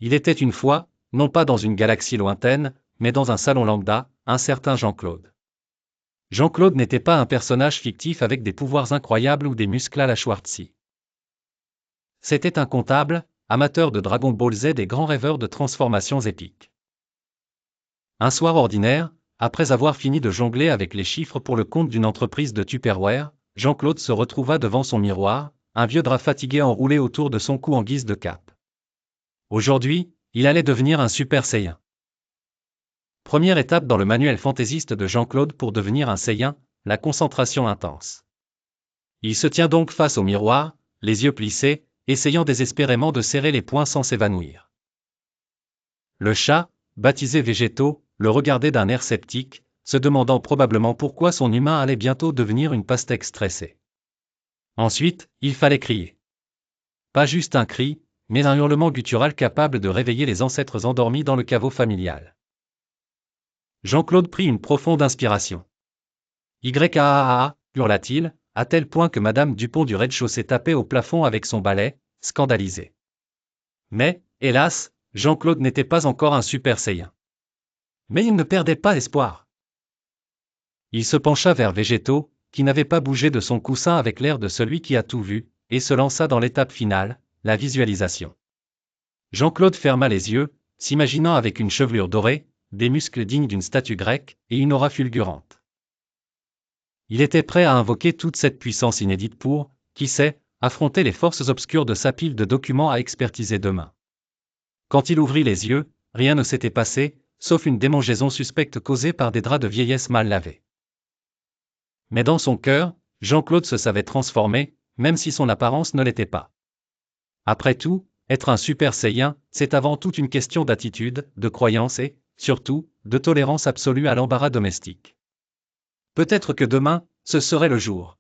Il était une fois, non pas dans une galaxie lointaine, mais dans un salon lambda, un certain Jean-Claude. Jean-Claude n'était pas un personnage fictif avec des pouvoirs incroyables ou des muscles à la Schwarzy. C'était un comptable, amateur de Dragon Ball Z et grand rêveur de transformations épiques. Un soir ordinaire, après avoir fini de jongler avec les chiffres pour le compte d'une entreprise de Tupperware, Jean-Claude se retrouva devant son miroir, un vieux drap fatigué enroulé autour de son cou en guise de cape. Aujourd'hui, il allait devenir un Super Saiyan. Première étape dans le manuel fantaisiste de Jean-Claude pour devenir un Saiyan, la concentration intense. Il se tient donc face au miroir, les yeux plissés, essayant désespérément de serrer les poings sans s'évanouir. Le chat, baptisé Végétaux, le regardait d'un air sceptique, se demandant probablement pourquoi son humain allait bientôt devenir une pastèque stressée. Ensuite, il fallait crier. Pas juste un cri, mais un hurlement guttural capable de réveiller les ancêtres endormis dans le caveau familial. Jean-Claude prit une profonde inspiration. YAAA, hurla-t-il, à tel point que Madame Dupont du rez-de-chaussée tapait au plafond avec son balai, scandalisée. Mais, hélas, Jean-Claude n'était pas encore un Super Saiyan. Mais il ne perdait pas espoir. Il se pencha vers Végétaux, qui n'avait pas bougé de son coussin avec l'air de celui qui a tout vu, et se lança dans l'étape finale, la visualisation. Jean-Claude ferma les yeux, s'imaginant avec une chevelure dorée, des muscles dignes d'une statue grecque, et une aura fulgurante. Il était prêt à invoquer toute cette puissance inédite pour, qui sait, affronter les forces obscures de sa pile de documents à expertiser demain. Quand il ouvrit les yeux, rien ne s'était passé, sauf une démangeaison suspecte causée par des draps de vieillesse mal lavés. Mais dans son cœur, Jean-Claude se savait transformé, même si son apparence ne l'était pas. Après tout, être un Super Saiyan, c'est avant tout une question d'attitude, de croyance et, surtout, de tolérance absolue à l'embarras domestique. Peut-être que demain, ce serait le jour.